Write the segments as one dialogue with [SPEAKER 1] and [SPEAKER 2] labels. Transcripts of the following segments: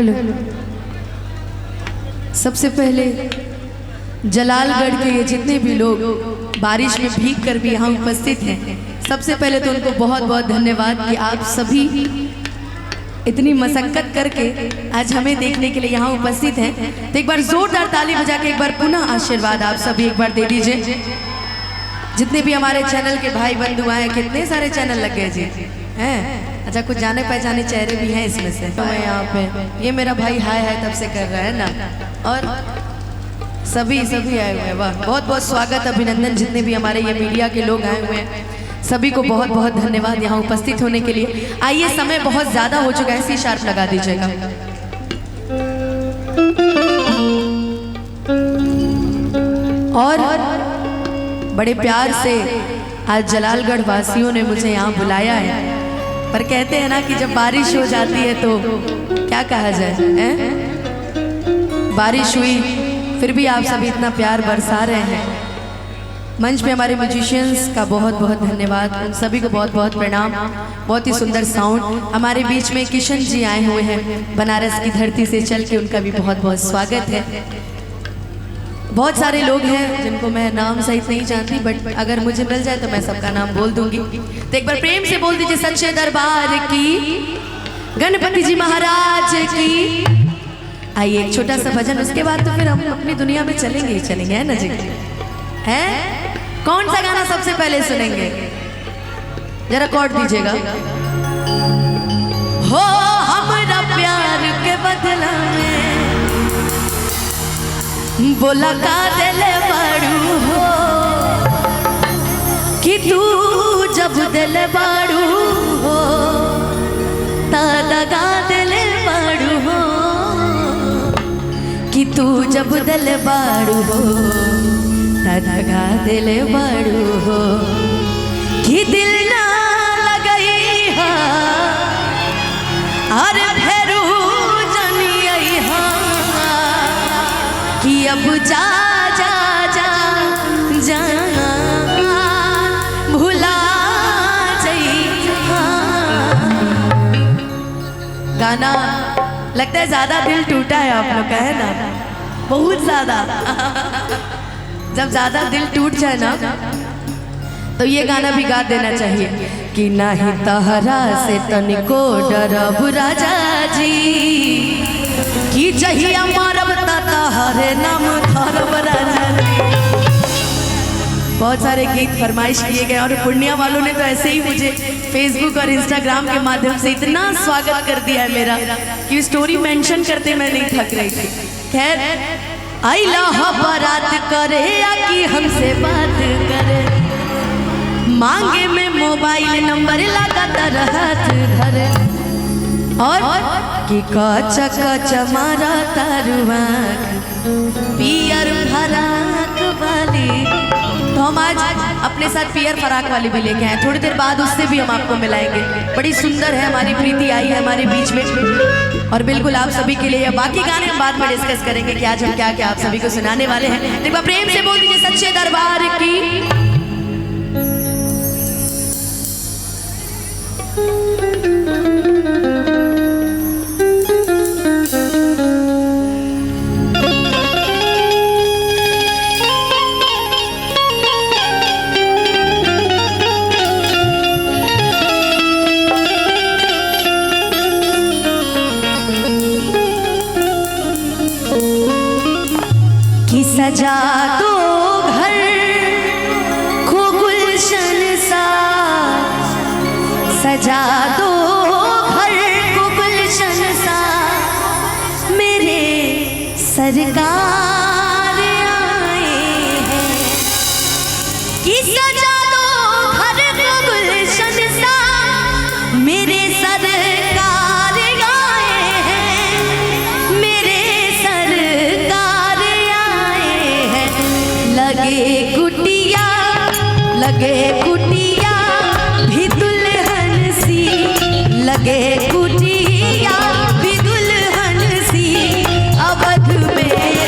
[SPEAKER 1] Hello. सबसे पहले जलालगढ़ के ये जितने भी लोग बारिश में भीग कर भी यहाँ उपस्थित हैं, सबसे पहले तो उनको बहुत बहुत धन्यवाद कि आप सभी इतनी मशक्कत करके आज हमें देखने के लिए यहाँ उपस्थित हैं। तो एक बार जोरदार ताली बजा के एक बार पुनः आशीर्वाद आप सभी एक बार दे दीजिए। जितने भी हमारे चैनल के भाई बंधु आए, कितने सारे चैनल लग गए जी हैं। अच्छा, कुछ जाने पहचाने चेहरे भी हैं इसमें से। तो मैं यहाँ पे ये मेरा भाई हाय हाय तब से कर रहा है ना, और सभी आए हुए हैं। वाह, बहुत बहुत स्वागत, अभिनंदन जितने भी हमारे ये मीडिया के लोग आए हुए हैं, सभी को बहुत बहुत धन्यवाद यहाँ उपस्थित होने के लिए। आइए, समय बहुत ज़्यादा हो चुका है, इसी शार्प लगा दीजिएगा। और बड़े प्यार से आज जलालगढ़ वासियों ने मुझे यहाँ बुलाया है, पर कहते हैं ना कि जब बारिश हो जाती है तो क्या कहा जाए, बारिश हुई फिर भी आप सभी इतना प्यार बरसा रहे हैं। मंच पे हमारे म्यूजिशियंस का बहुत बहुत धन्यवाद, उन सभी को बहुत बहुत प्रणाम। बहुत ही सुंदर साउंड। हमारे बीच में किशन जी आए हुए हैं बनारस की धरती से चल के, उनका भी बहुत बहुत स्वागत है। बहुत सारे लोग हैं जिनको मैं नाम सहित नहीं जानती, बट अगर मुझे मिल जाए तो मैं सबका नाम बोल दूंगी। तो एक बार प्रेम से बोल दीजिए, सच्चे दरबार की, गणपति जी महाराज की। आइए एक छोटा सा भजन, उसके बाद तो फिर हम अपनी दुनिया में चलेंगे ही चलेंगे, है ना जी? हैं? कौन सा गाना सबसे पहले सुनेंगे? जरा कॉर्ड दीजिएगा। हो हमारा प्यार के बदला में बोला का दिले बाड़ू हो, कि तू जब दिले बाड़ू हो दगा दिले बाड़ू हो, कि तू जब दिले बाड़ू हो दगा दिले बाड़ू हो, कि दिल ना लगई हा अरे फेरू जानी आई हा, कि अब जा जा जा जा भुला जइहा। गाना लगता है ज्यादा दिल टूटा है आप लोग का, है ना? बहुत ज्यादा। जब ज्यादा दिल टूट जाए ना तो ये गाना भी गा देना चाहिए कि नहीं तहरा से तनिको डरब राजा जी, कि जहिया मारब तहरे नाम धरब राजा जी। बहुत सारे गीत फरमाइश किए गए और पूर्णिया वालों ने तो ऐसे ही मुझे फेसबुक और इंस्टाग्राम के माध्यम से इतना स्वागत कर दिया है मेरा कि स्टोरी मेंशन करते मैं नहीं थक रही थी। खैर, आइला बारात करे या कि हमसे बात करे, मांगे में मोबाइल नंबर लगातार हाथ धरे, और कि कच कच मारा तारुआ पियर फराक वाली। तो हम आज अपने साथ पियर फराक वाली भी लेके आए, थोड़ी देर बाद उससे भी हम आपको मिलाएंगे। बड़ी सुंदर है, हमारी प्रीति आई है हमारे बीच में, और बिल्कुल आप सभी के लिए। बाकी गाने हम बाद में डिस्कस करेंगे कि आज हम क्या क्या आप सभी को सुनाने वाले हैं। एक बार प्रेम से बोल दीजिए, सच्चे दरबार की। सजा दो घर को गुलशन सा, सजा दो घर को गुलशन सा, मेरे सरकार आए हैं। कि सजा दो घर को गुलशन सा, मेरे सरकार आए हैं, मेरे लगे कुटिया भी दुल्हन सी, लगे कुटिया भी दुल्हन सी, अवध में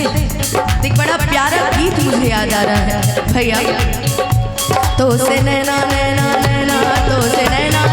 [SPEAKER 1] एक बड़ा प्यारा गीत मुझे याद आ रहा है भैया। तो से नैना नैना नैना, तो से नैना